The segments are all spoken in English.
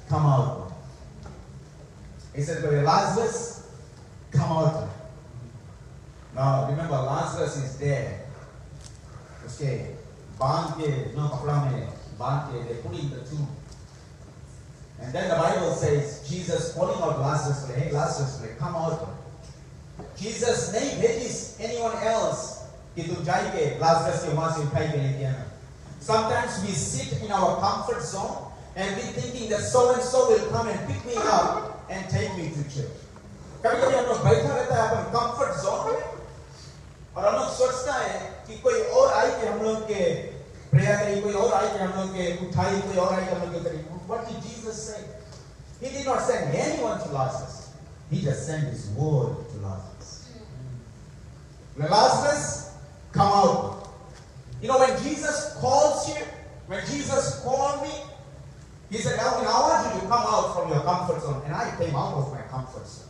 come out. He said, Lazarus, come out. Now remember, Lazarus is dead. Okay, they put in the tomb. And then the Bible says, Jesus calling out Lazarus, hey Lazarus, come out. Jesus named भेजिस anyone else कि तुम जाइए Lazarus के वहां से उठाई के लेके आना. Sometimes we sit in our comfort zone and we thinking that so and so will come and pick me up and take me to church. कभी-कभी हम लोग बैठा रहता है अपन comfort zone में और हम लोग सोचता है कि कोई और आई कि हम लोग के प्रेयर करी, कोई और आई कि हम लोग के उठाई, कोई और आई कि हम लोग के करी. What did Jesus say? He did not send anyone to Lazarus. He just sent his word to Lazarus. Lazarus, come out. You know, when Jesus calls you, when Jesus called me, he said, Alvin, I want you to come out from your comfort zone. And I came out of my comfort zone.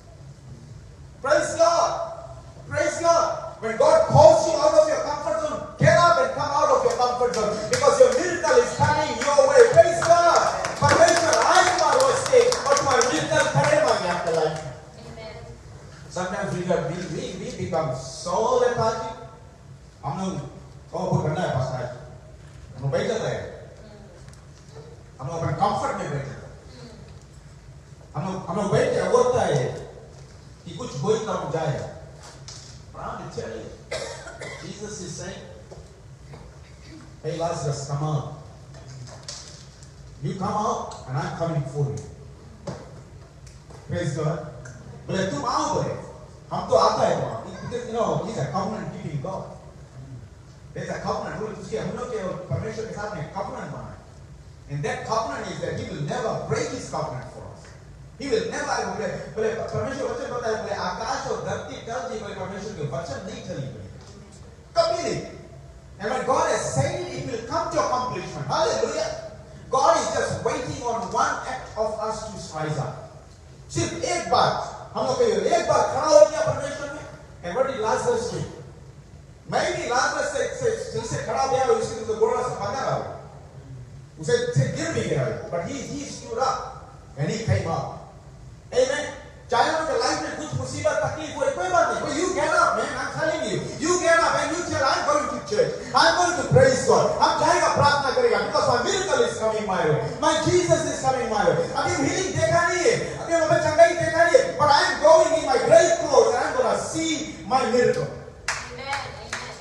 Praise God. Praise God. When God calls you out of your comfort zone, get up and come out of your comfort zone. Because your miracle is coming your way. Praise God. Permission, I was saying, but my miracle came after life. Sometimes we become so lethargic. हम लोग बहुत ठंडा है पास आज. हम लोग बैठ जाते हैं. हम लोग अपने कंफर्ट में बैठ जाते हैं. हम लोग बैठ के बोलता है कि कुछ हो ही कम जाए. But I'm to tell you, Jesus is saying, hey Lazarus, come out. You come out and I'm coming for you. Praise God. बोले तुम आओ बोले. हम तो आता है वहाँ. Because you know, he's a covenant keeping God. There's a covenant rule. उसके हम लोग के परमेश्वर के साथ में covenant बना है. And that covenant is that he will never break his covenant for us. He will never. बोले परमेश्वर वचन बताया बोले आकाश और धरती टल जाए बोले परमेश्वर के वचन नहीं टली बोले. कभी नहीं. And when God has said it, it will come to accomplishment. Hallelujah. God is just waiting on one act of us to rise up. सिर्फ एक बात. हम लोग एक बार खड़ा हो गया परमेश्वर में. And what did Lazarus do? Maybe Lazarus से खड़ा हो गया उसके तो गोड़ा से बंधा रहा. उसे गिर भी गया. But he stood up and he came up. Amen. चाहे उनके लाइफ में कुछ मुसीबत तकलीफ हुए कोई बात नहीं. But you get up, man. I'm telling you. You get up and you tell, I'm going to church. I'm going to praise God. हम जाएगा प्रार्थना करेगा. Because my miracle is coming my way. My Jesus is coming my way. अभी healing देखा नहीं है. अभी हमें चंगाई देखा नहीं है. But I'm going in my grave clothes and I'm going to see my miracle.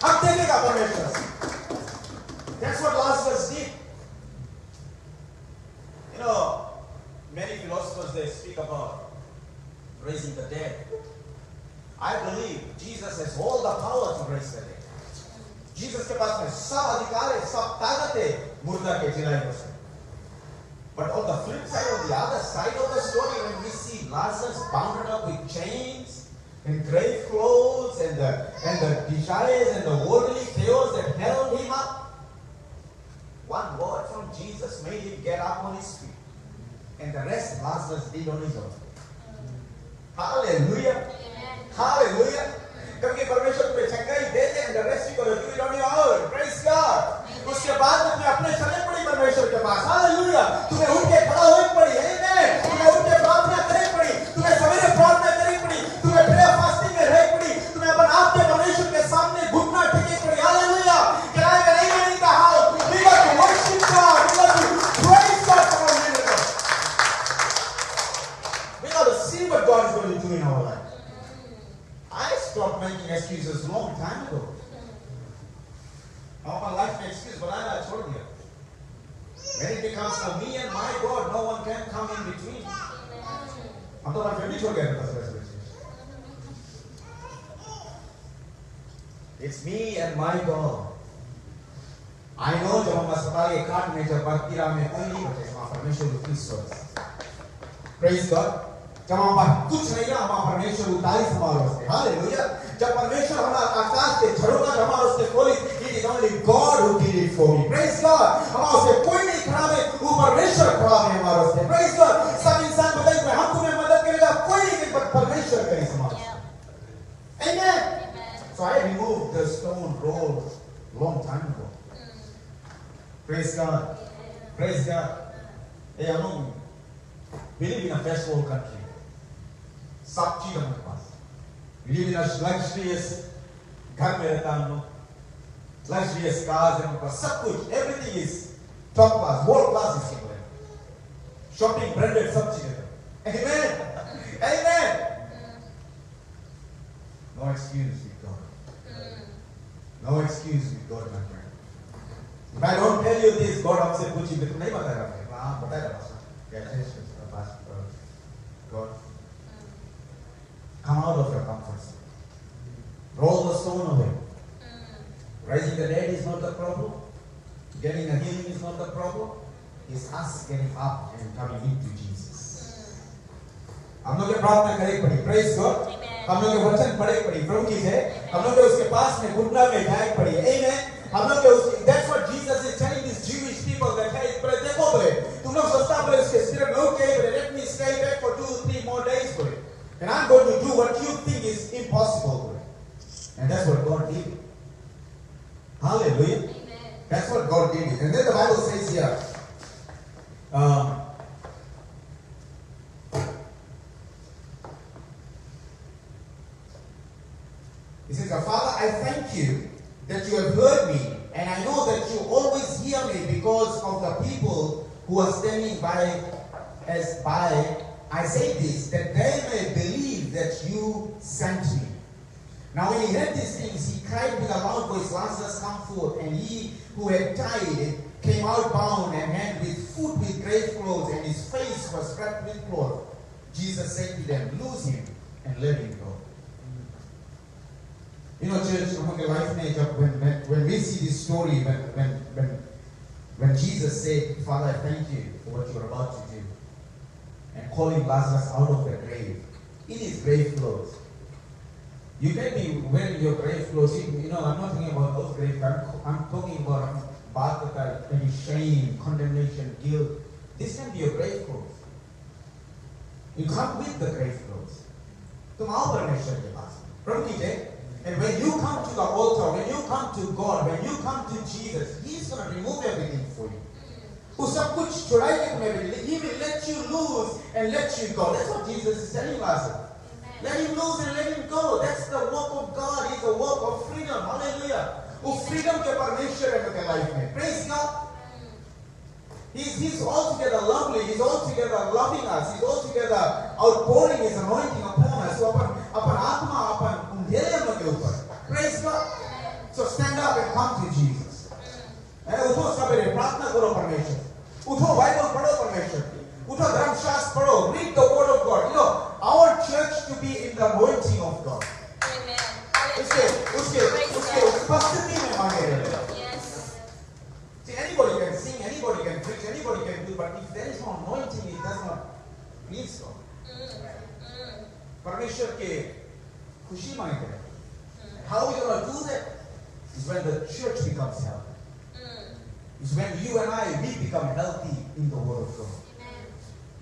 हम देखेगा परमेश्वर. That's what Lazarus did. You know, many philosophers they speak about raising the dead. I believe Jesus has all the power to raise the dead. Jesus के पास में सब अधिकार है, सब ताकत है मुर्दा के जिलाने को. But on the flip side, on the other side of the story, when we see Lazarus bound up with chains and grave clothes and the desires and the worldly chaos that held him up, one word from Jesus made him get up on his feet. And the rest Lazarus did on his own. Hallelujah. Hallelujah. क्योंकि परमेश्वर तुम्हें चंगाई दे दे and the rest you gonna do it on your own. Praise God. उसके बाद में तुम्हें अपने चलने पड़ी परमेश्वर के पास. Hallelujah. तुम्हें उठ के खड़ा होने पड़ी. Amen. तुम्हें उठ के प्रार्थना करनी पड़ी. तुम्हें सवेरे प्रार्थना करनी पड़ी. तुम्हें prayer fasting में रहनी पड़ी. तुम्हें अपन आपके परमेश्वर के सामने घुटना टेकनी पड़ी. Hallelujah. Can I have an amen in the house? We got to worship God. We got to praise God for our miracle. We got to see what God is going to do in our life. I stopped making excuses a long time ago. All my life excuse, but I told you. When it becomes for me and my God, no one can come in between. I'm not going to forget it. It's me and my God. I know जब हम अस्पताल के खाट में जब भर्ती रहा में कोई नहीं बचे हमारा परमेश्वर उतनी सोच. Praise God. जब हमारा कुछ नहीं रहा हमारा परमेश्वर उतारी हमारे वास्ते. Hallelujah. जब परमेश्वर हमारा आकाश के झरोखा हमारे वास्ते खोली, it is only God who did it for me. Praise God. हमारे वास्ते कोई नहीं खड़ा है, वो परमेश्वर खड़ा है हमारे वास्ते. Praise God. सब इंसान बताएं कि हम तुम्हें मदद करेगा, कोई नहीं पर परमेश्वर करेगा हमारे. Amen. So I removed the stone roll long time ago. Praise God. Praise God. Hey, हम लोग We live in a first world country. सब चीज हमारे पास. We live in a luxurious घर में रहता हम लोग. Luxurious cars हमारे पास. सब कुछ. Everything is top class, world class is here. Shopping, branded, सब चीजें. Amen. Amen. No excuse with God. No excuse with God, my friend. If I don't tell you this, God हमसे पूछी तो नहीं बताएगा मुझे. हाँ बताएगा पास्टर. कैसे इसका pastor God. Come out of your comfort zone. Roll the stone away. Raising the dead is not the problem. Getting a healing is not the problem. It's us getting up and coming into Jesus. हम लोग के प्रार्थना करे पड़ी. Praise God. हम लोग के वचन पढ़े पड़ी. प्रभु की जय. हम लोग के उसके पास में घुटना में जाए पड़ी. Amen. हम लोग के उसके. That's what Jesus is telling these Jewish people that hey, but देखो बोले, तुम लोग सोचता बोले उसके spirit में okay, but let me stay back for 2-3 more days बोले. And I'm going to do what you think is impossible बोले. And that's what God did. Hallelujah. Amen. That's what God did. And then the Bible says here. He says, Father, I thank you that you have heard me, and I know that you always hear me because of the people who are standing by. I say this, that they may believe that you sent me. Now when he heard these things, he cried with a loud voice, Lazarus, come forth. And he who had died came out bound and had with food with grave clothes, and his face was wrapped with cloth. Jesus said to them, loose him and let him go. You know, church, when we see this story, when Jesus said, Father, I thank you for what you're about to do, and calling Lazarus out of the grave, in his grave clothes. You can be wearing your grave clothes. You know, I'm not talking about those grave clothes. I'm talking about maybe shame, condemnation, guilt. This can be your grave clothes. You come with the grave clothes. तुम आओ परमेश्वर के पास. प्रभु की जय. And when you come to the altar, when you come to God, when you come to Jesus, He's going to remove everything for you. वो सब कुछ छुड़ाएंगे तुम्हें. He will let you loose and let you go. That's what Jesus is telling us. Let him loose and let him go. That's the work of God. It's a work of freedom. Hallelujah. वो freedom के परमेश्वर है मेरे life में. Praise God. He's altogether lovely. He's altogether loving us. He's altogether outpouring His anointing upon us. So अपन आत्मा अपन उंधेले हम लोग के ऊपर. Praise God. So stand up and come to Jesus. उठो सबेरे प्रार्थना करो परमेश्वर. उठो बाइबल पढ़ो परमेश्वर की. उठो धर्मशास्त्र पढ़ो. Read the word of God. You know, I want church to be in the anointing of God. Amen. उसके उपस्थिति में मांगे रहे. Yes. See, anybody can sing, anybody can preach, anybody can do, but if there is no anointing, it does not please God. परमेश्वर के खुशी मांगे रहे. How we gonna do that? Is when the church becomes healthy. Is when you and I we become healthy in the Word of God.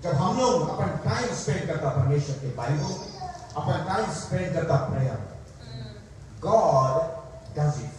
जब हम लोग अपन time spend करता परमेश्वर के बाइबल, अपन टाइम स्पेंड करता प्रेयर, God does it